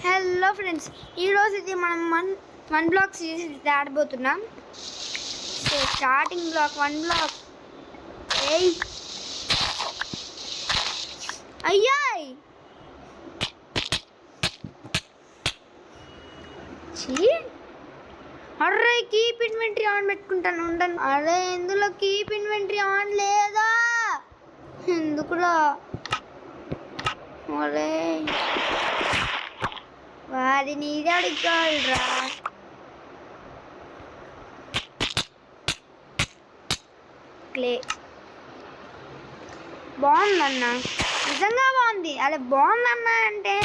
Hello friends, ఈరోజు ఇది మనం వన్ బ్లాక్ సిరీస్ ఆడబోతున్నాం. So starting block 1 block. ఏయ్ అయ్యాయ్ చీ, అర్రే కీప్ ఇన్వెంటరీ ఆన్ పెట్టుకుంటాను ఉండను. అరే ఇందులో కీప్ ఇన్వెంటరీ ఆన్ లేదా? ఎందుకురా? అరే వాడిని ఇది అడిగాడురా. క్లే బాగుందన్న, నిజంగా బాగుంది. అలా బాగుందన్న అంటే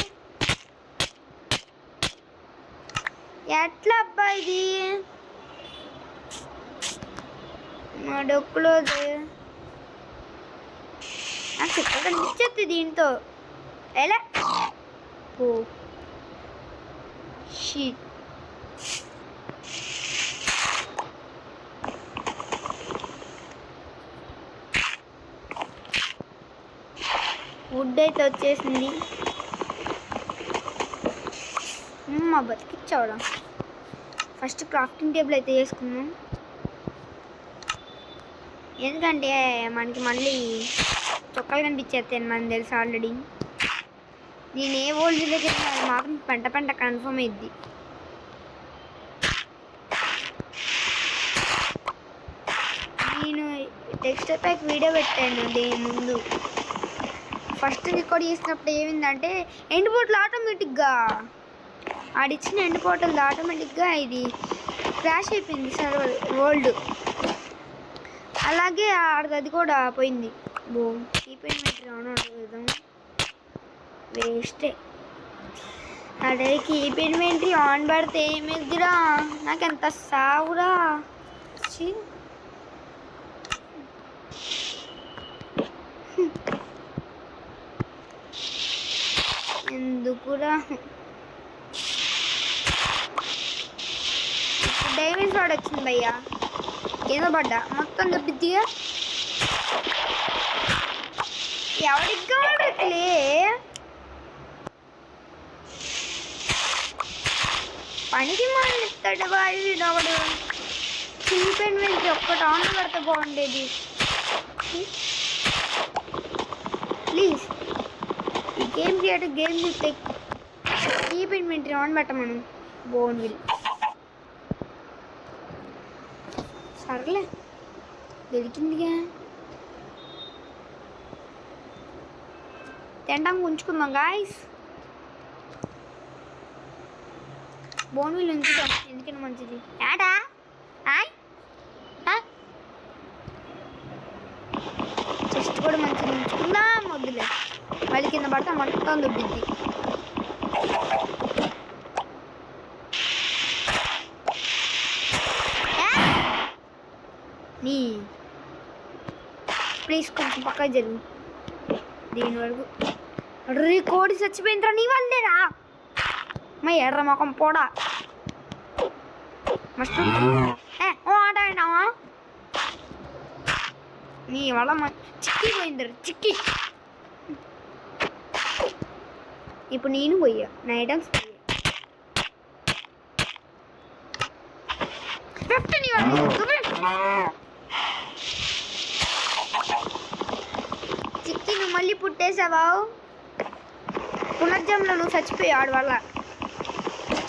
ఎట్లా అబ్బా ఇది? మా డొక్కులోది నాకు ఇక్కడ కనిపించేది దీంతో. ఎలా ఓ షీట్. వుడ్ అయితే వచ్చేసింది. మా బతికిచ్చావడం. ఫస్ట్ క్రాఫ్టింగ్ టేబుల్ అయితే చేసుకున్నాం, ఎందుకంటే మనకి మళ్ళీ చొక్కాలు కనిపించేస్తాను మనకు తెలుసు ఆల్రెడీ. నేను ఏ ఓల్డ్ దగ్గర అది మాత్రం పెంట కన్ఫర్మ్ అయింది. నేను టెక్స్చర్ ప్యాక్ వీడియో పెట్టాను దీని ముందు. ఫస్ట్ రికార్డ్ చేసినప్పుడు ఏమైందంటే ఎండ్ పోర్టల్ ఆటోమేటిక్గా ఆడిచ్చిన ఎండ్ పోర్టల్ ఆటోమేటిక్గా ఇది క్రాష్ అయిపోయింది సర్వర్ వరల్డ్. అలాగే అది కూడా పోయింది. బో కీప్ ఇన్వెంటరీ ఆన్ అడుగుదాం, వేస్టే. అదే కీప్ ఇన్వెంటరీ ఆన్ పడితే ఏమిద్దిరా? నాకు ఎంత సావురా. ఎందుకురా? డైమండ్ రాడ్ వచ్చింది భయ్యా, కింద పడ్డా మొత్తం దెబ్బతిగా. ఎవరికి కావాలట్లే? పనికి మానేస్తాడు వాడు. ఒకడు కీప్ ఇన్వెంటరీ ఒక్కటి ఆన్ పెడితే బాగుండేది. ప్లీజ్ ఈ గేమ్ క్రియేటర్ గేమ్ చూస్తే కీప్ ఇన్వెంటరీ ఆన్ పెట్టమను. బోన్విల్ సర్లే దొరికిందిగా, తినడానికి ఉంచుకుందాం గాయస్. బోన్విల్ ఉంచుదాం, ఎందుకని మంచిది. ఏడా చెస్ట్ కూడా మంచిది ఉంచుకుందాం. వద్దులే, మళ్ళీ కింద పడితే మొత్తం దుబ్బిద్ది. నీ ప్లీజ్ కొంచెం పక్క జరుగు. దీని వరకు రీ కోడి చచ్చిపోయిందిరా నీ వల్లేరా. మా ఎర్ర మొఖం పోడా మస్ట్ ఆట అయినావా? నీ వల్ల చిక్కి పోయిందిరా చిక్కి. ఇప్పుడు నేను పోయా, నా ఐటమ్స్ పోయా. చిక్కి నువ్వు మళ్ళీ పుట్టేసావా? పునర్జంలో నువ్వు చచ్చిపోయాడు వల్ల.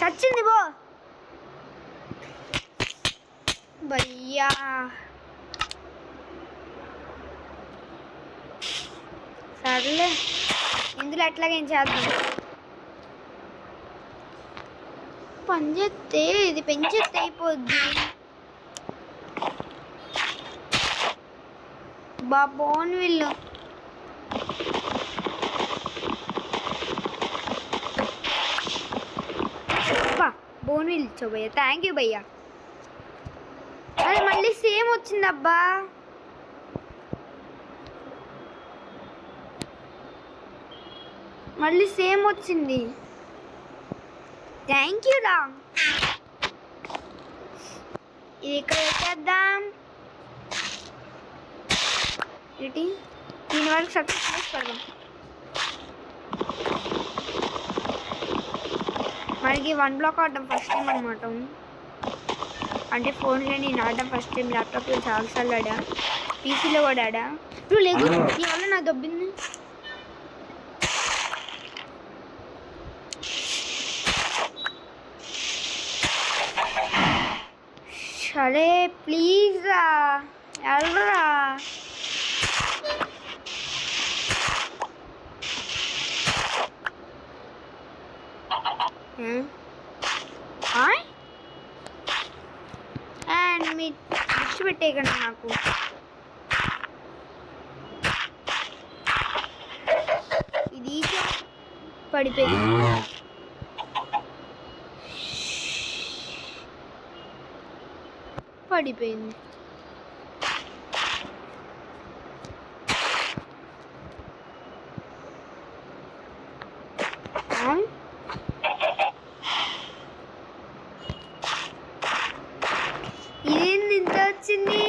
చచ్చింది బో భయ్యా. సర్లే ఇందులో ఎట్లాగేం చేద్దాం. పంచెత్తే ఇది పెంచెత్తే అయిపోద్ది. బోన్విల్ బోన్విల్ ఇచ్చో భయ్యా, థ్యాంక్ యూ భయ్యా. అది మళ్ళీ సేమ్ వచ్చిందబ్బా. మళ్ళీ సేమ్ వచ్చింది, థ్యాంక్ యూ రా. ఇది ఇక్కడ పెట్టేద్దాం. ఏంటి దీని వరకు సక్సెస్ పడదాం. మనకి 1 బ్లాక్ ఆడడం ఫస్ట్ టైం అనమాట. అంటే ఫోన్లో నేను ఆడడం ఫస్ట్ టైం. ల్యాప్టాప్లో చాలాసార్లు ఆడా, పీసీలో కూడా ఆడా. నువ్వు లేదు నీ వల్ల నా దొబ్బింది. సరే ప్లీజ్ రా, వెళ్ళరా. అండ్ మీ దృష్టి పెట్టేయకండి నాకు. ఇది పడిపోయింది. పడిపోయింది. ఇదేంది ఇంత వచ్చింది?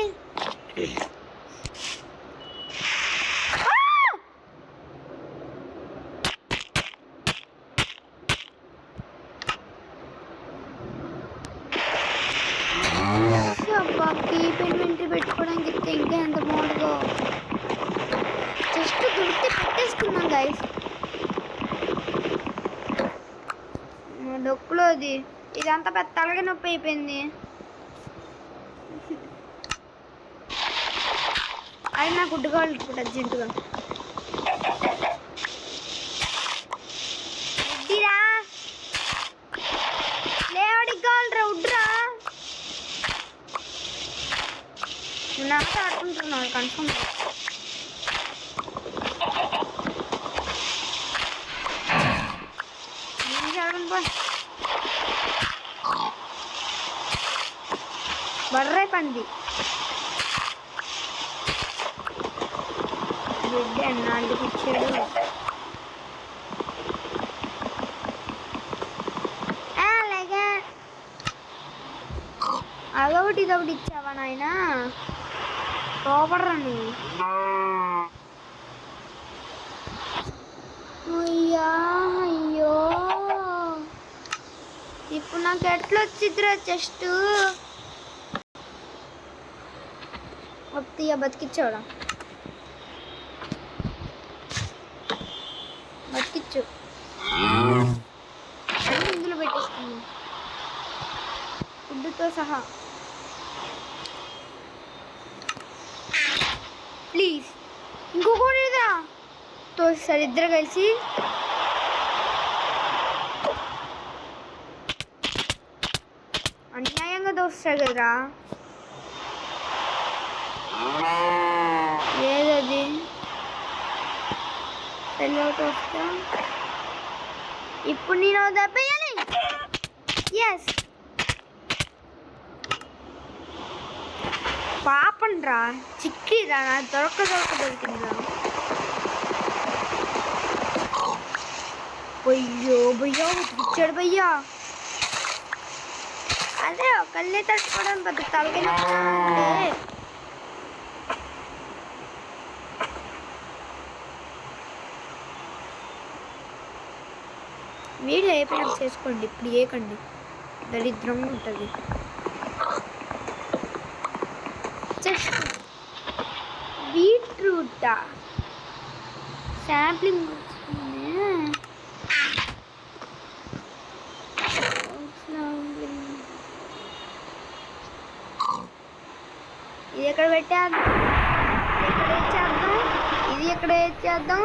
కీప్ ఇన్వెంటరీ పెట్టుకోవడానికి ఇస్తే ఇంకా ఎంత బాగుంటుందో. జస్ట్ దొరికితే పెట్టేసుకున్నాం గైస్. డొక్కులో ఇదంతా పెద్ద తలగా నొప్పి అయిపోయింది. అది నాకు గుడ్డు కావాలి ఇప్పుడు అర్జెంటుగా. ఉడ్డిరా లేవాడికి కావాలరా, ఉడ్డురా. నాతో ఆడుకుంటున్నాను కన్ఫర్మ్. బర్రే పంది బిడ్డ అన్నాళ్ళకి ఇచ్చాడు. అలాగే అదొకటి ఇదొకటి ఇచ్చావా నాయన? సూపర్రా నువ్వు. అయ్యా అయ్యో, ఇప్పుడు నాకు ఎట్లా వచ్చిద్దిరా చెస్ట్? వత్తయ్య బతికిచ్చావురా, బతికిచ్చు. ఇందులో పెట్టేసుకున్నాను ఫుడ్తో సహా. ప్లీజ్ ఇంకొకటిదా తోస్తారు ఇద్దరు కలిసి. అన్యాయంగా దోస్తారు కదరా. ఏదది సెల్అవుట్ వస్తా. ఇప్పుడు నేను దెబ్బేయాలి. ఎస్ పాపండ్రా, చిక్కిరా, నా దొరికిందిరా. బయ్యో బయ్యో ఇచ్చాడు భయ్యా. అదే ఒకళ్ళే తట్టుకోవడం పెద్ద తలకిన. వీడియో అయిపోయినా చేసుకోండి, ఇప్పుడు ఏకండి, దరిద్రంగా ఉంటుంది. జస్ట్ బీట్రూట్ శాంప్లింగ్ ఇది ఎక్కడ పెట్టేద్దాం, ఎక్కడ వేసేద్దాం, ఇది ఎక్కడ వేసేద్దాం.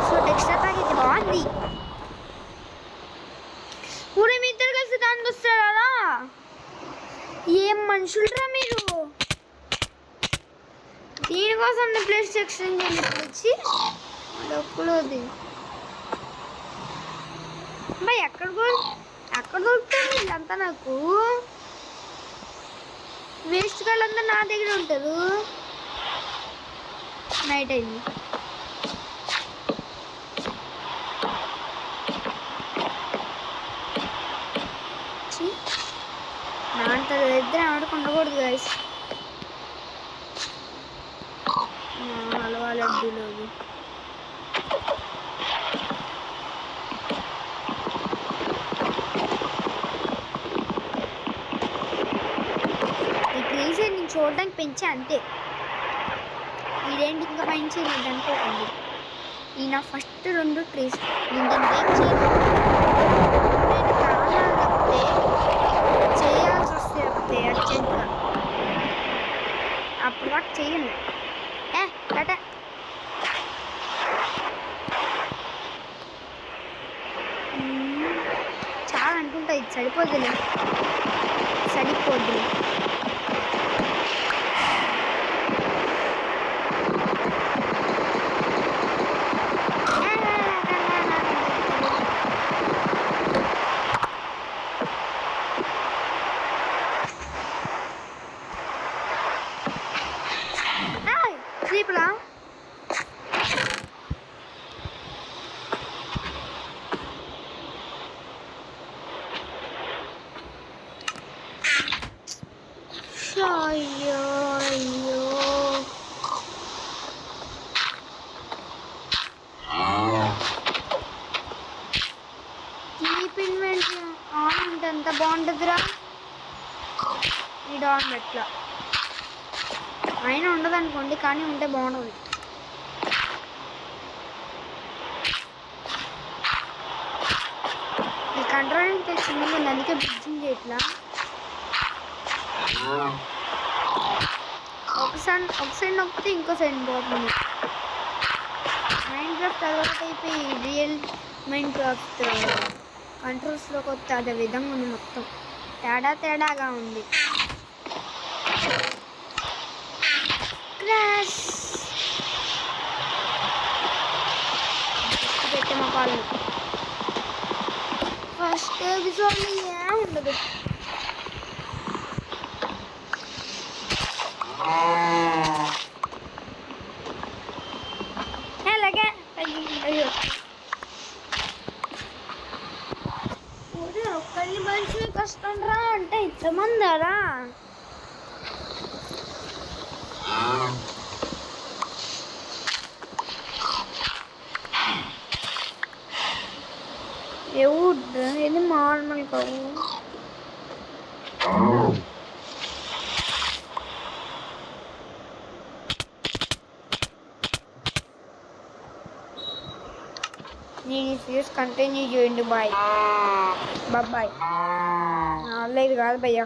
సో టెక్స్చర్ ప్యాక్ ఇది బాగుంది. ఊరే మీ ఇద్దరు కలిసి దానికి వస్తారా? ఏం మనుషులరా మీరు? దీనికోసం ప్లేస్ ఎక్స్చేంజ్ వచ్చి డొక్కులోది అమ్మాయి ఎక్కడ దొరుకుతుంది వీళ్ళంతా? నాకు వేస్ట్ వాళ్ళంతా నా దగ్గర ఉంటారు. నైట్ అయింది. నా అంత ఇద్దరు ఆడుకుండకూడదు గైస్. హల్వా లడ్డూలోది చూడడానికి పెంచా అంతే. ఇదేంటి ఇంకా పెంచేది అనుకోకండి. ఈ నా ఫస్ట్ 2 ట్రీస్ నేను దీన్ని ఏం చేయను. నేను కారణాలు తప్పితే చేయాల్సి వస్తే తప్పితే అర్జెంట్గా అప్పుడు వాటి చేయను. టాటా. చాలా అనుకుంటా ఇది సరిపోద్దులే. స్లీప్లా అయ్యో అయ్యో కీప్ ఇన్వెంటరీ ఆన్ ఉంటే ఎంత బాగుంటుందిరా. ఇది ఆన్ ఎట్లా అయినా ఉండదు అనుకోండి, కానీ ఉంటే బాగుంటుంది. ఈ కంట్రోలింగ్ చిన్నగా ఉంది, అందుకే బ్రిడ్జింగ్ చేయట్లా. ఒక సైడ్ నొక్కితే ఇంకో సైడ్ పోతుంది. మైన్క్రాఫ్ట్ అలవాటు అయిపోయి రియల్ మైన్క్రాఫ్ట్ కంట్రోల్స్లోకి వస్తే అదే విధంగా ఉంది. మొత్తం తేడాగా ఉంది. క్రాష్ పెట్టే మా కాళ్ళు ఫస్ట్ ఎపిసోడ్లో ఏం ఉండదు. అలాగే అయ్యో ఒక్కరిని మంచి కష్టం రా అంటే ఇంతమందారా. ఇది నార్మల్ కావు. నేను ఈ సీరియస్ కంటిన్యూ చేయండి. బాయ్. లేదు కాదు భయ్యా.